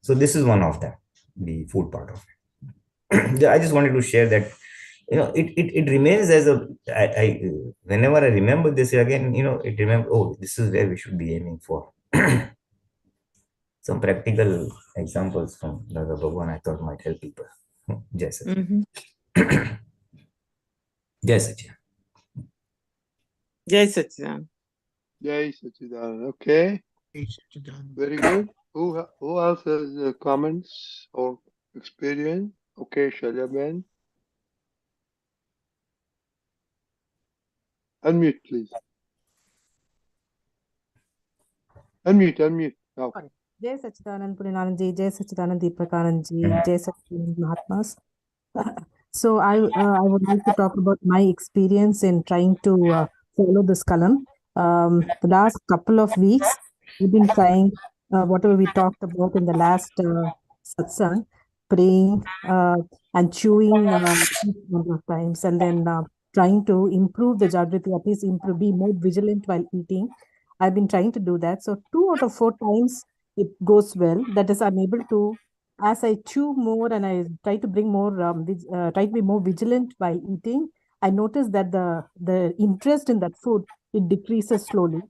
So this is one of them, the food part of it. I just wanted to share that, it remains as whenever I remember this again, it remember, oh, this is where we should be aiming for. Some practical examples from Dada Bhagwan I thought might help people. Jai Sachin. Mhm. Jai Sachin. Jai Sachidanand. Jai Sachidanand. Okay, Jai Sachidanand. very good. Who else has comments or experience? Okay, Shalyaben. Unmute, please. Unmute now. Sorry. JSS Apt Pulinanandji, JSS Apt Deepakanandji, JSS Mahatmas. So I would like to talk about my experience in trying to follow this Kalam. The last couple of weeks, we've been trying whatever we talked about in the last Satsang, praying and chewing each number of times, and then trying to improve the Jagruti, at least be more vigilant while eating. I've been trying to do that. So 2 out of 4 times it goes well. That is, I'm able to, as I chew more and I try to bring more, try to be more vigilant while eating, I notice that the interest in that food, it decreases slowly,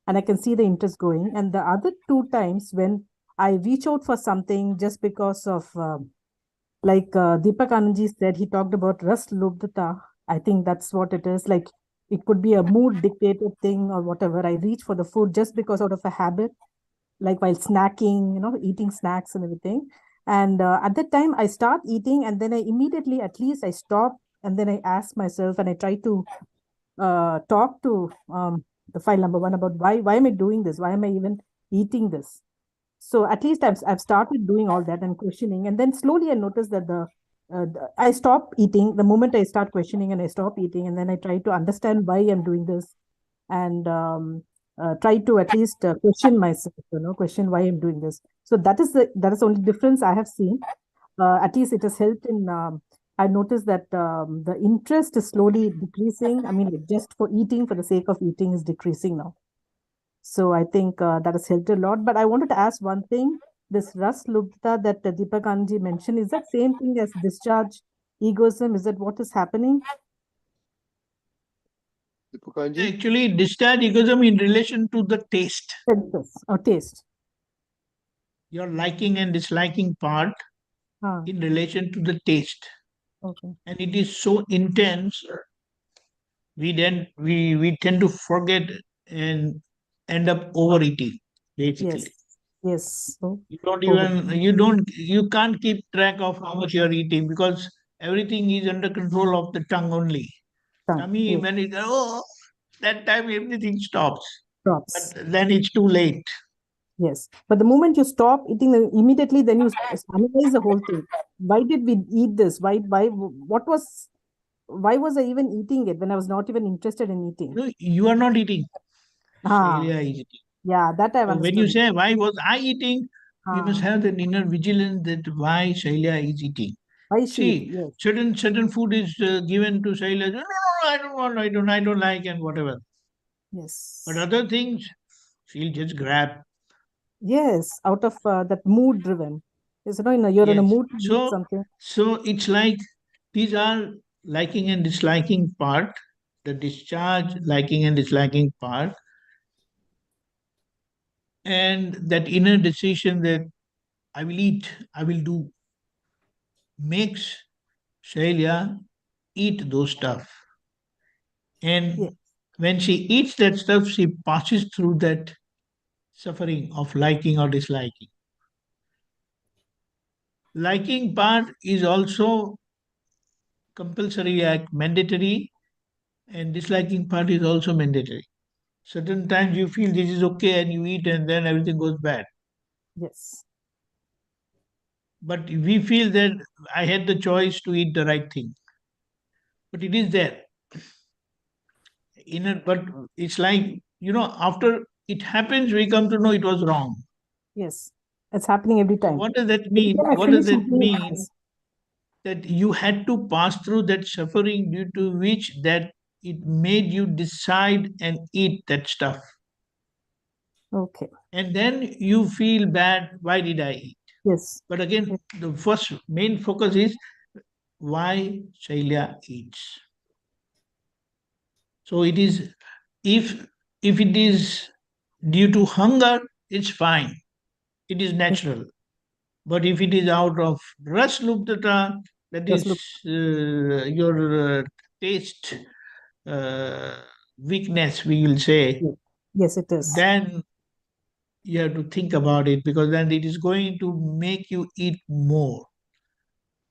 and I can see the interest going. And the other 2 times when I reach out for something just because of, like Deepakanandji said, he talked about ras lubdhata. I think that's what it is. Like it could be a mood dictated thing or whatever. I reach for the food just because out of a habit, like while snacking, eating snacks and everything. And at that time, I start eating, and then I immediately, at least I stop, and then I ask myself, and I try to talk to the file number 1 about why am I doing this? Why am I even eating this? So at least I've started doing all that and questioning, and then slowly I noticed that I stop eating the moment I start questioning, and I stop eating, and then I try to understand why I'm doing this, and try to at least question myself, question why I'm doing this. So that is the only difference I have seen. At least it has helped in. I noticed that the interest is slowly decreasing. I mean, just for eating for the sake of eating is decreasing now. So I think that has helped a lot. But I wanted to ask one thing. This ras lubdhata that Deepakanandji mentioned, is that same thing as discharge egoism? Is that what is happening? Deepakanandji. Actually, discharge egoism in relation to the taste. Senses or taste. Your liking and disliking part in relation to the taste. Okay. And it is so intense, we tend to forget and end up overeating, basically. Yes. So, You can't keep track of how much you're eating, because everything is under control of the tongue only. Tummy, yes. when it, that time everything stops. Drops. But then it's too late. Yes. But the moment you stop eating, immediately then you analyze the whole thing. Why did we eat this? Why was I even eating it when I was not even interested in eating? No, you are not eating. Celia is eating. Yeah, that I've So understood. when you say, why was I eating? We must Ah. have that inner vigilance that why Shaila is eating. Why she? See, Yes. certain food is given to Shaila. No, I don't want, I don't like, and whatever. Yes. But other things, she'll just grab. Yes, out of that mood driven. You're in a Yes. mood to eat something. So it's like these are liking and disliking part, the discharge, liking and disliking part, and that inner decision that I will eat, I will do, makes Shailya eat those stuff. And when she eats that stuff, she passes through that suffering of liking or disliking. Liking part is also compulsory act, mandatory, and disliking part is also mandatory. Certain times you feel this is okay and you eat, and then everything goes bad. Yes. But we feel that I had the choice to eat the right thing. But it is there. But it's like, after it happens, we come to know it was wrong. Yes. It's happening every time. What does that mean? What does that mean? That you had to pass through that suffering due to which that it made you decide and eat that stuff. Okay. And then you feel bad, why did I eat? Yes. But again, the first main focus is why Shailya eats. So it is, if it is due to hunger, it's fine. It is natural. But if it is out of rasluptata, that is your taste weakness, we will say, Yes, it is. then you have to think about it, because then it is going to make you eat more.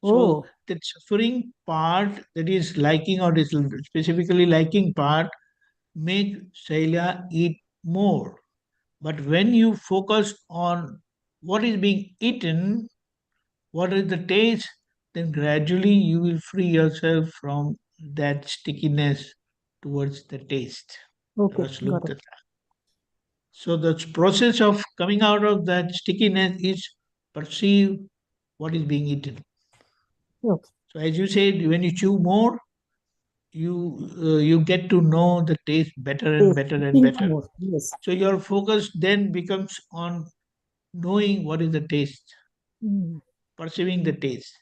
So Oh, that suffering part, that is liking or specifically liking part, make Shailya eat more. But when you focus on what is being eaten, what is the taste, then gradually you will free yourself from that stickiness towards the taste. okay, got it. So the process of coming out of that stickiness is perceive what is being eaten. Okay. So as you said, when you chew more, you get to know the taste better and better and Think better. more. Yes. So your focus then becomes on knowing what is the taste, perceiving the taste.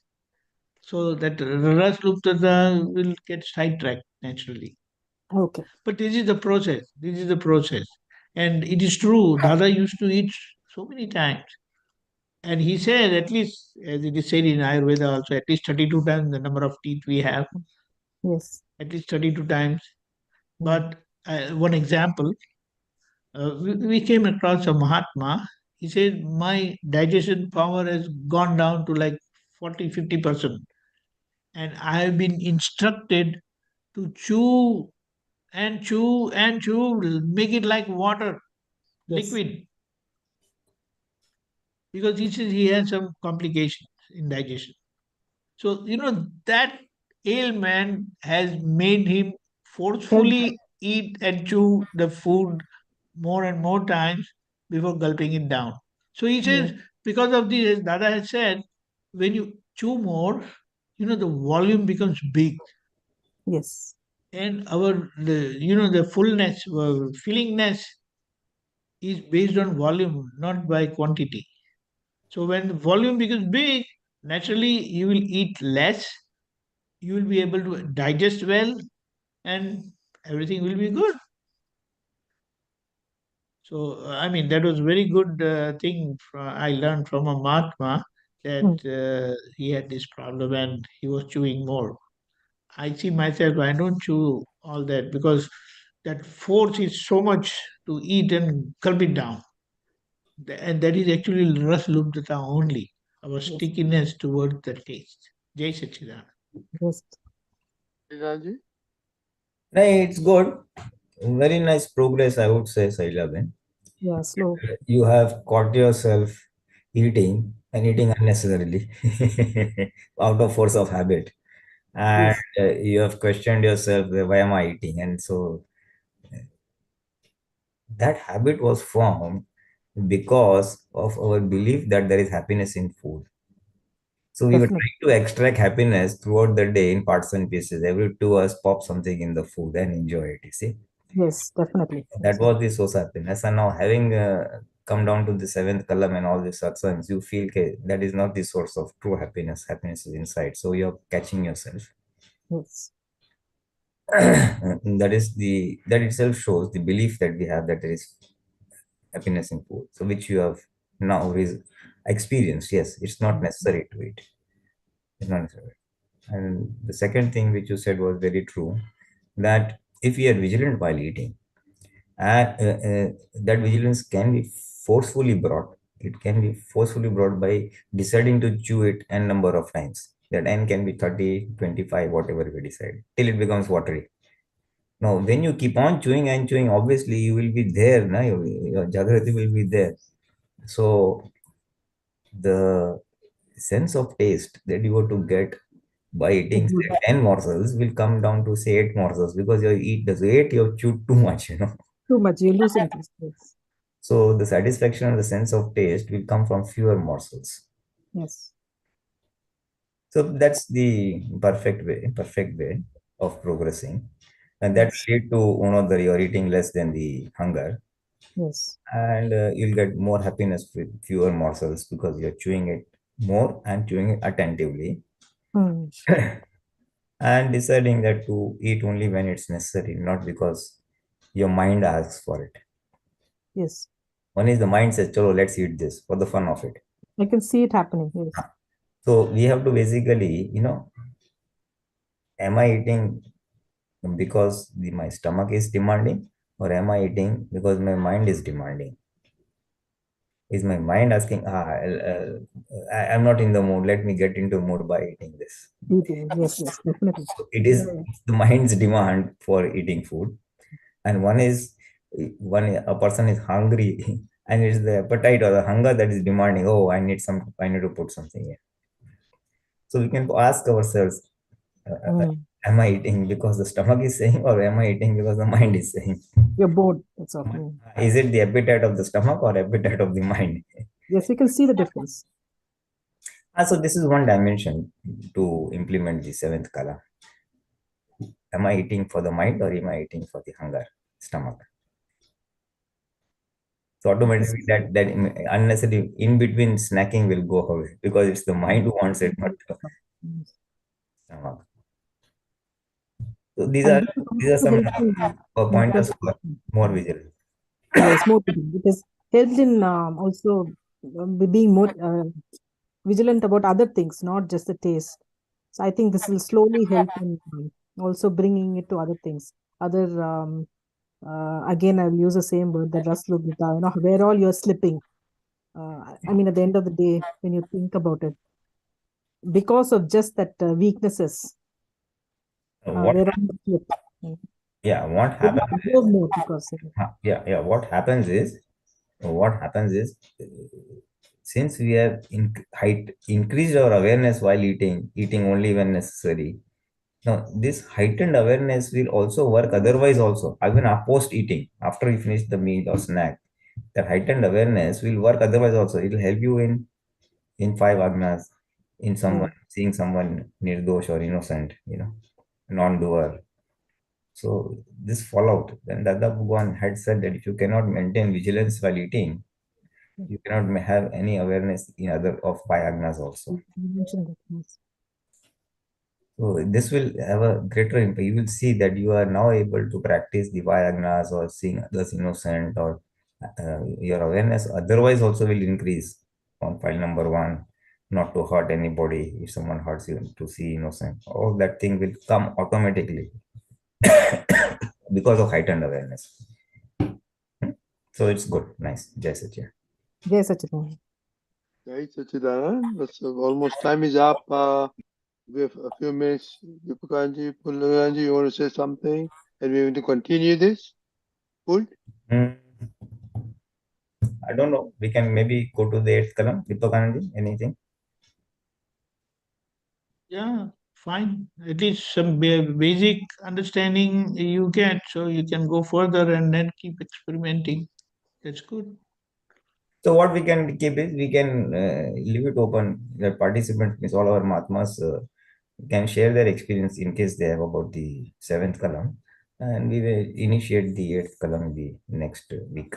So that rasluptata will get sidetracked naturally. Okay. But this is the process. This is the process. And it is true, Dada used to eat so many times. And he said, at least, as it is said in Ayurveda also, at least 32 times the number of teeth we have, Yes. at least 32 times. But one example, we came across a Mahatma. He said, my digestion power has gone down to like 40-50%. And I have been instructed to chew and chew and chew, make it like water, Yes. liquid. Because he says he has some complications in digestion. So, that ailment has made him forcefully eat and chew the food more and more times before gulping it down. So he says, because of this, as Dada has said, when you chew more, the volume becomes big. Yes. And the fullness, fillingness is based on volume, not by quantity. So when the volume becomes big, naturally you will eat less, you will be able to digest well, and everything will be good. So, I mean, that was very good thing I learned from a Mahatma, that he had this problem and he was chewing more. I see myself, I don't chew all that because that force is so much to eat and gulp it down. And that is actually Ras Lubdata only, our stickiness towards the taste. Jai Sachidanand. Yes. Pulinanandji? No, it's good. Very nice progress, I would say, Sailaben. Yeah, slow. You have caught yourself eating and eating unnecessarily out of force of habit. And Yes. you have questioned yourself, why am I eating? And so that habit was formed because of our belief that there is happiness in food. So we were Definitely. trying to extract happiness throughout the day in parts and pieces. Every 2 hours, pop something in the food and enjoy it. You see, Yes, definitely. that was the source of happiness. And now, having come down to the seventh column and all these satsangs, you feel okay, that is not the source of true happiness. Happiness is inside. So you're catching yourself. Yes. That itself shows the belief that we have that there is happiness in food. So which you have now experienced. Yes, it's not necessary to eat. It's not necessary. And the second thing which you said was very true, that if we are vigilant while eating, and that vigilance can be forcefully brought. It can be forcefully brought by deciding to chew it n number of times. That n can be 30, 25, whatever we decide, till it becomes watery. Now, when you keep on chewing and chewing, obviously you will be there, na? Your Jagruti will be there. So the sense of taste that you were to get by eating say, 10 morsels will come down to say 8 morsels, because you eat the 8, you have chewed too much. Too much. You lose interest. Yes. So the satisfaction and the sense of taste will come from fewer morsels. Yes. So that's the perfect way of progressing. And that will lead to, you're eating less than the hunger. Yes. and you'll get more happiness with fewer morsels because you're chewing it more and chewing it attentively Mm. and deciding that to eat only when it's necessary, not because your mind asks for it. Yes. One is the mind says, "Chalo, let's eat this for the fun of it." I can see it happening. Yes. So we have to basically, am I eating because my stomach is demanding, or am I eating because my mind is demanding? Is my mind asking, I'm not in the mood, let me get into mood by eating this? Eating. Yes. Yes. Definitely. So it is Yeah. it's the mind's demand for eating food, and a person is hungry, and it's the appetite or the hunger that is demanding. Oh, I need to put something in. So we can ask ourselves, Mm. am I eating because the stomach is saying, or am I eating because the mind is saying? You're bored. That's all. Mm. Is it the appetite of the stomach or appetite of the mind? Yes, we can see the difference. So this is one dimension to implement the seventh kala. Am I eating for the mind or am I eating for the hunger stomach? So automatically that unnecessary in between snacking will go away because it's the mind who wants it, not the Yes. stomach. So these And are this is these are also some helpful in pointers for more concentration. vigilance. Yes, more vigilant. It has helped in also being more vigilant about other things, not just the taste. So I think this will slowly help in also bringing it to other things. Other again, I'll use the same word, the raslogita, where all you're slipping. I mean, at the end of the day, when you think about it, because of just that weaknesses, What where all you slip. yeah, what Maybe happens absorb more because yeah, what happens is since we have increased our awareness while eating only when necessary. Now this heightened awareness will also work otherwise also, even post eating, after you finish the meal or snack. That heightened awareness will work otherwise also. It will help you in five agnas, in someone seeing someone nirdosh or innocent, non-doer. So this fallout, then Dada Bhagwan had said that if you cannot maintain vigilance while eating, you cannot have any awareness in other of five agnas also. you mentioned that. Yes. So this will have a greater impact. You will see that you are now able to practice the five agnas or seeing others innocent, or your awareness otherwise also will increase on file number one, not to hurt anybody. If someone hurts you, to see innocent, all that thing will come automatically because of heightened awareness. So it's good. Nice. Jai Satya. Jai Sachidanand. Jai Sachidanand. So almost time is up. We have a few minutes. Deepakanandji, Pulinanandji, you want to say something? And we want to continue this? Full? I don't know. We can maybe go to the eighth column. Deepakanandji, anything? Yeah, fine. At least some basic understanding you get, so you can go further and then keep experimenting. That's good. So what we can keep is we can leave it open. The participants, means all our Mahatmas, can share their experience in case they have about the seventh column, and we will initiate the eighth column the next week.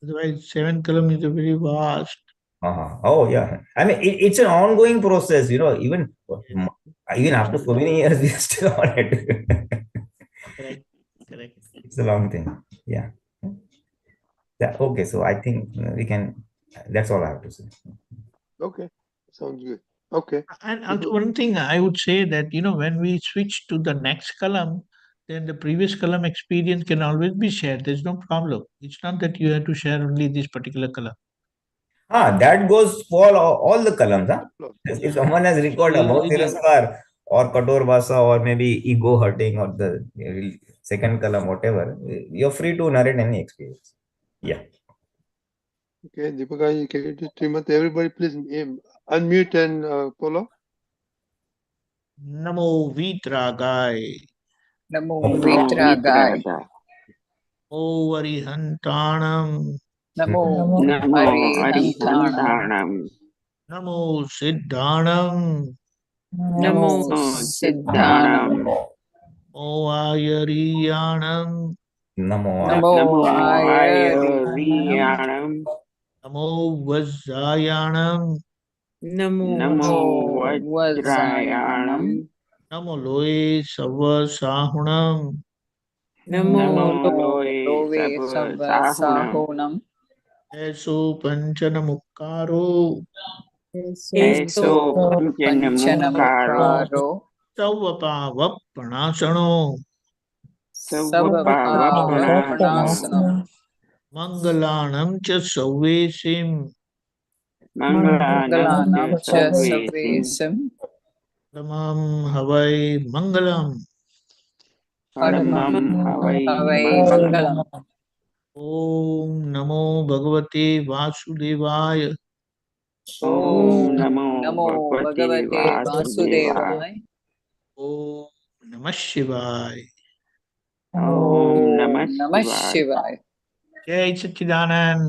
Otherwise, 7 column is a very vast. Oh yeah, I mean it's an ongoing process. Even after so many years, we are still on it. Correct. Correct. It's a long thing. Yeah. Yeah. Okay. So I think we can. That's all I have to say. Okay. Sounds good. Okay. And also one thing I would say that, when we switch to the next column, then the previous column experience can always be shared. There's no problem. It's not that you have to share only this particular column. That goes for all the columns. Huh? If someone has recorded about Tiraskar or Kator Vasa or maybe ego hurting or the second column, whatever, you're free to narrate any experience. Yeah. Okay, Deepakanandji, can you do Srimati? Everybody please unmute and follow. Namo Vitragai. Namo Namo Vitragai. O Arihantanam. Namo Namo Arihantanam. Namo Siddhanam. Namo Siddhanam. O Ayariyanam. Namo Namo Ayariyanam. Namo Vajrayanam. Namo Namo Vajrayanam. Vajrayanam. Namo Loe Sava Sahunam. Namo Namo Namo Loe Love Sabha Sabha Sahunam. Sahunam. Eso Panchana Mukkaro. Eso Panchana Panchanamukkaro. Mukkaro. Savapava Pranasano. Sabha Savapavapanasano. Vapanasanam. Mangalanam Cha Savesim. Mangalanam cha Mangalanam Cha Sarvesim. Sarvesim. Paramam Havai Mangalam. Paramam Havai Havai Mangalam. Mangalam. Om Namo Bhagavate Vasudevaya. Om Namo Namo Bhagavate Bhagavate Vasudevaya. Vasudevaya. Om Namah Shivaya. Om Namah Namah Shivaya. Shivaya. Jai Satchidanand.